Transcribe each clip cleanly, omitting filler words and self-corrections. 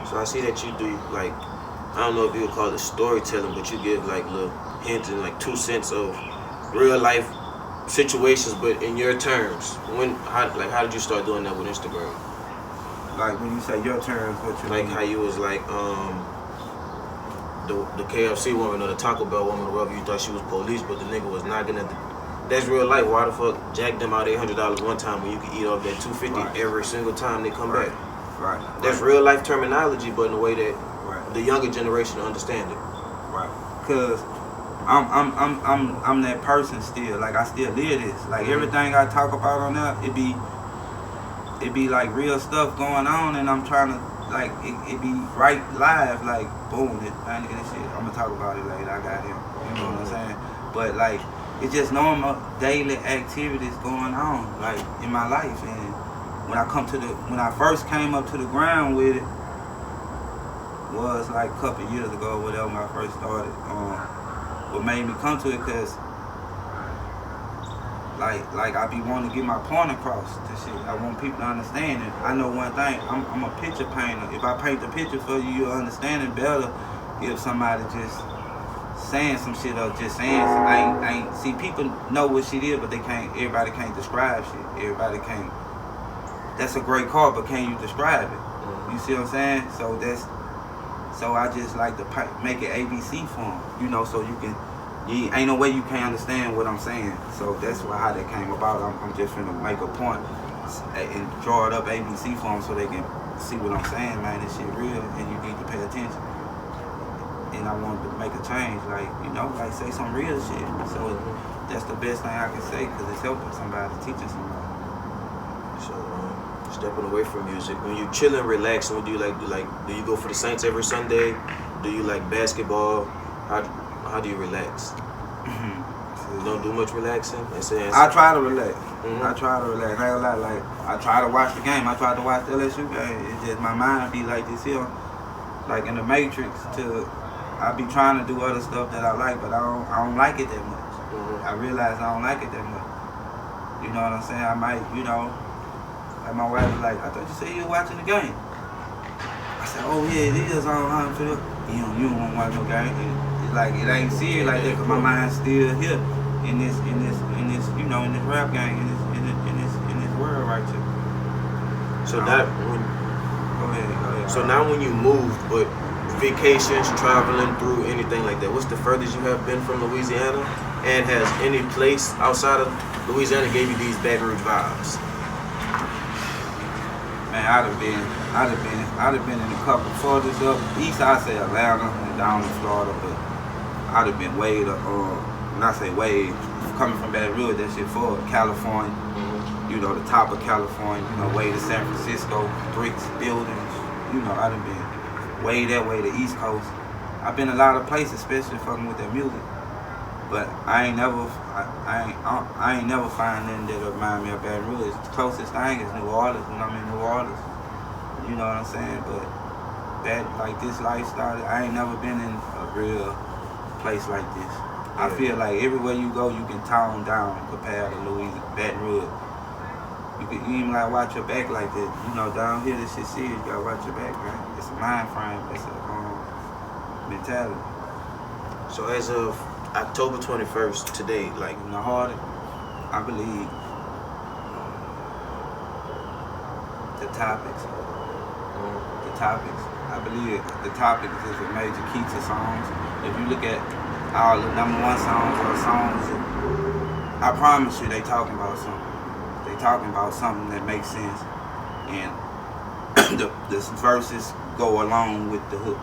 So I see that you do like, I don't know if you would call it storytelling, but you give like little hints and like 2 cents of real life situations, but in your terms. How did you start doing that with Instagram? Like when you say your terms, what you Like mean? how you was like the KFC woman or the Taco Bell woman or whoever, you thought she was police, but the nigga was knocking at the. That's real life. Why the fuck jack them out $800 one time when you can eat off that $250 every single time they come back? Right. That's real life terminology, but in a way that Right. the younger generation understand it. Right. Cause I'm that person still. Like I still live this. Like everything I talk about on there, it be like real stuff going on, and I'm trying to like it be right live. Like boom, this shit. I'm gonna talk about it later. I got him. You know what I'm saying? But like it's just normal daily activities going on like in my life. And when I first came up to the ground with it was like a couple of years ago, whatever, when I first started. What made me come to it, cause like I be wanting to get my point across to shit. I want people to understand it. I know one thing, I'm a picture painter. If I paint the picture for you, you'll understand it better if somebody just saying some shit or just saying some, I ain't see, people know what shit is, but everybody can't describe shit. Everybody can't. That's a great car, but can you describe it? You see what I'm saying? So I just like to make it ABC for them, you know, so ain't no way you can't understand what I'm saying. So that's how that came about. I'm just gonna make a point and draw it up ABC for them so they can see what I'm saying, man. This shit real, and you need to pay attention. And I wanted to make a change, like, you know, like say some real shit. So that's the best thing I can say, because it's helping somebody, teaching somebody. So stepping away from music, when you chilling, relaxing, what do you like? Do you go for the Saints every Sunday? Do you like basketball? How do you relax? You don't do much relaxing? I try to relax. I try to relax. I ain't gonna lie, like I try to watch the game. I try to watch the LSU game. It's just my mind be like this here, like in the Matrix. I be trying to do other stuff that I like, but I don't like it that much. I realize I don't like it that much. You know what I'm saying? I might, you know, like my wife was like, I thought you said you were watching the game. I said, oh yeah, it is on. You don't want to watch no game. It's like it ain't serious like that, because my mind's still here in this, you know, in this rap game, in this world right here. So go ahead. So now when you moved, but vacations, traveling through anything like that, what's the furthest you have been from Louisiana? And has any place outside of Louisiana gave you these Baton Rouge vibes? Man, I'd have been in a couple furthest up east. I say Atlanta and down in Florida, but I'd have been way to when I say way, coming from Baton Rouge, that shit for California. You know, the top of California. You know, way to San Francisco, bricks, buildings. You know, I'd have been way that way, the East Coast. I've been a lot of places, especially fucking with that music. But I ain't never find nothing that remind me of Baton Rouge. The closest thing is New Orleans when I'm in New Orleans. You know what I'm saying? But that, like this lifestyle, I ain't never been in a real place like this. Yeah. I feel like everywhere you go, you can tone down compared to Baton Rouge. You even gotta watch your back like that. You know, down here, this shit serious. You gotta watch your back, man. It's a mind frame. It's a mentality. So as of October 21st, today, like in the heart, I believe the topics. I believe the topics is a major key to songs. If you look at all the number one songs or songs, I promise you they talking about something. They talking about something that makes sense, and the verses go along with the hook.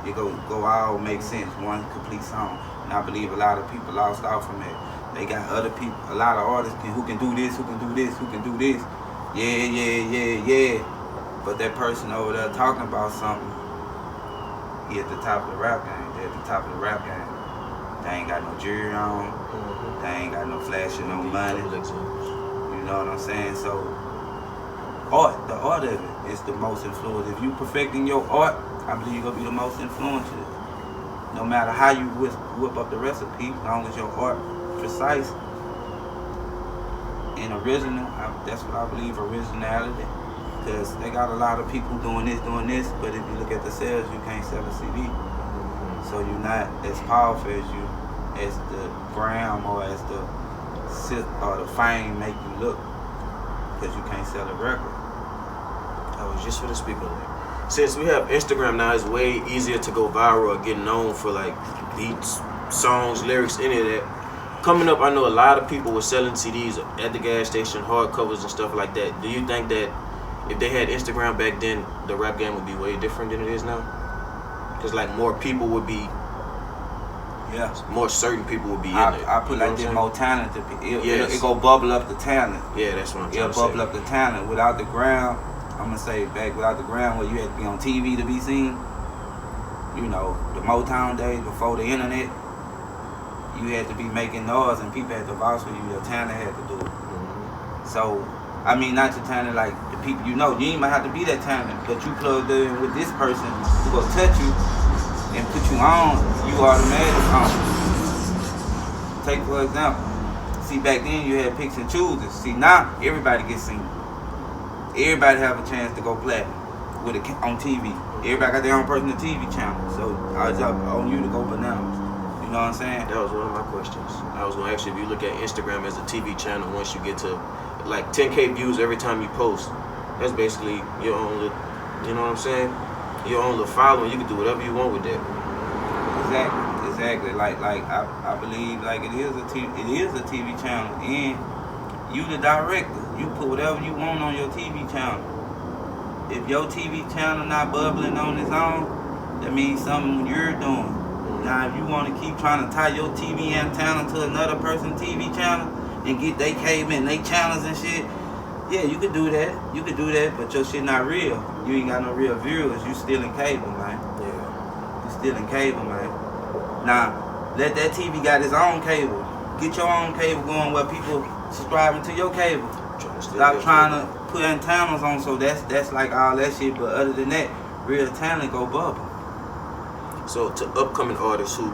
It go all make sense, one complete song. And I believe a lot of people lost out from that. They got other people, a lot of artists who can do this, who can do this, who can do this. Yeah. But that person over there talking about something, he at the top of the rap game. They at the top of the rap game. They ain't got no jewelry on. They ain't got no flashing, no money. You know what I'm saying? So, the art of it is the most influential. If you perfecting your art, I believe you're going to be the most influential. No matter how you whip up the recipe, as long as your art precise and original, that's what I believe, originality. Because they got a lot of people doing this, but if you look at the sales, you can't sell a CD. So you're not as powerful as the gram or as the fame make you look, because you can't sell a record. I was just for the speaker on that. Since we have Instagram now, it's way easier to go viral or get known for like beats, songs, lyrics, any of that. Coming up, I know a lot of people were selling CDs at the gas station, hardcovers and stuff like that. Do you think that if they had Instagram back then, the rap game would be way different than it is now? Because like more people would be, more certain people would be in it. I put like this, more talented people. It go bubble up the talent. Yeah, that's what I'm trying to say. It'll bubble up the talent. Without the ground, I'm gonna say back without the ground, where you had to be on TV to be seen. You know, the Motown days before the internet, you had to be making noise and people had to vouch for you. Your talent had to do it. So, I mean, not your talent like the people you know. You ain't even have to be that talent, but you plugged in with this person who gonna touch you and put you on, you automatically on. Take for example, see back then you had picks and choosers. See now everybody gets seen. Everybody have a chance to go platinum with on TV. Everybody got their own personal TV channel. So I was up on you to go bananas. You know what I'm saying? That was one of my questions. I was gonna ask you if you look at Instagram as a TV channel. Once you get to like 10K views every time you post, that's basically your own little, you know what I'm saying? Your own little following. You can do whatever you want with that. Exactly. Like I believe like it is a TV channel, and you the director. You put whatever you want on your TV channel. If your TV channel not bubbling on its own, that means something you're doing. Now, if you want to keep trying to tie your TV antenna to another person's TV channel and get they cable and they channels and shit, yeah, you could do that. You could do that, but your shit not real. You ain't got no real viewers. You still in cable, man. Yeah. You still in cable, man. Now, let that TV got its own cable. Get your own cable going where people subscribing to your cable. Stop trying to put antennas on, so that's like all that shit. But other than that, real talent go bubble. So to upcoming artists who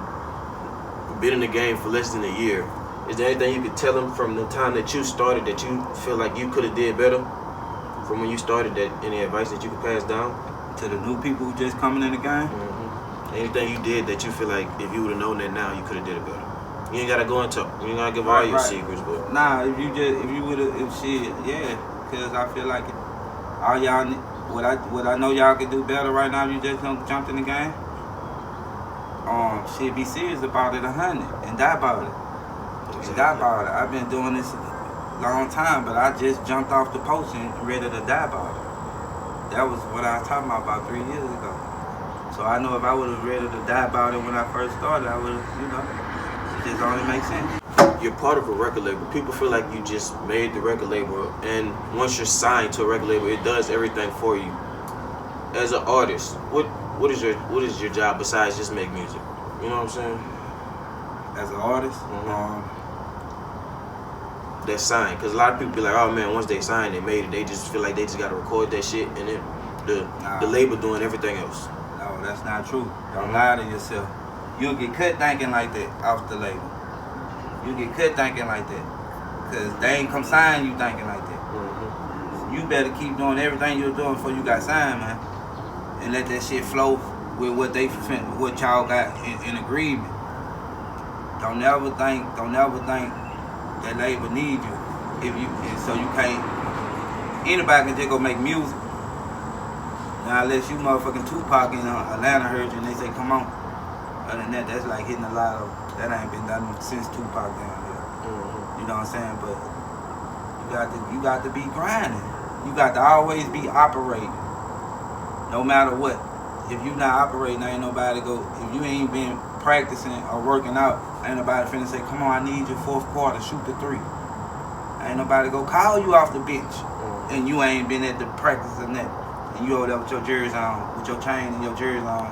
been in the game for less than a year, is there anything you could tell them from the time that you started that you feel like you could have did better from when you started? That any advice that you could pass down to the new people who just coming in the game? Anything you did that you feel like if you would have known that now, you could have did it better. You ain't gotta go into, you ain't gotta give all your secrets, but nah, if you would have, cause I feel like all y'all, what I know y'all could do better right now. If you just jumped in the game, be serious about it 100 and die about it. Exactly. Die about it. I've been doing this a long time, but I just jumped off the post and ready to die about it. That was what I was talking about 3 years ago. So I know if I would have ready to die about it when I first started, I would have, it just only makes sense. You're part of a record label. People feel like you just made the record label, and once you're signed to a record label, it does everything for you. As an artist, what is your job besides just make music? You know what I'm saying? As an artist, that's signed, because a lot of people be like, oh man, once they signed, they made it. They just feel like they just gotta record that shit, and then the label doing everything else. No, that's not true. Don't lie to yourself. You'll get cut thinking like that off the label. You get cut thinking like that, because they ain't come sign you thinking like that. You better keep doing everything you're doing before you got signed, man, and let that shit flow with what y'all got in agreement. Don't never think that label need you. So you can't. Anybody can just go make music. Now unless you motherfucking Tupac in Atlanta heard you and they say come on. Other than that, that's like hitting a lot of. That ain't been done since Tupac down here. You know what I'm saying? But you got to be grinding. You got to always be operating. No matter what. If you not operating, ain't nobody go. If you ain't been practicing or working out, ain't nobody finna say, come on, I need your fourth quarter, shoot the 3. Ain't nobody go call you off the bench, and you ain't been at the practice and that. And you over there with your jersey on, with your chain and your jersey on,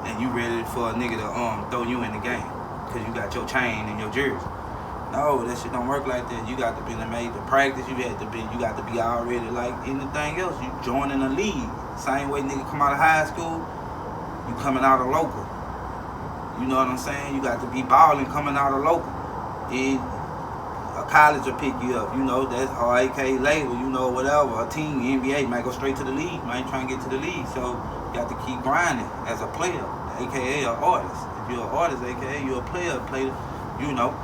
and you ready for a nigga to throw you in the game, cause you got your chain and your jersey. No, that shit don't work like that. You got to be made to practice. You got to be already like anything else. You joining a league. Same way nigga come out of high school, you coming out of local. You know what I'm saying? You got to be balling coming out of local. And A college will pick you up, you know, that's or AK label, you know, whatever. A team, NBA might go straight to the league, might try and get to the league. So you got to keep grinding as a player, aka an artist. If you're an artist, aka you're a player, you know,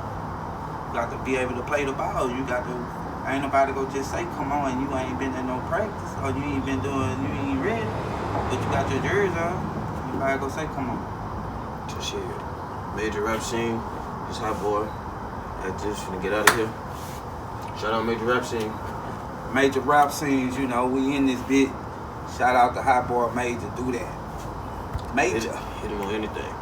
you got to be able to play the ball. You got to, ain't nobody go just say, come on, you ain't been in no practice, or you ain't been doing, you ain't ready, but you got your jersey on. Nobody go say, come on. So shit, Major Rap Scene, this Hotboy. I just finna get out of here. Shout out Major Rap Scene. Major rap scenes, you know, we in this bit. Shout out to Hotboy Major, do that. Major. Hit him on anything.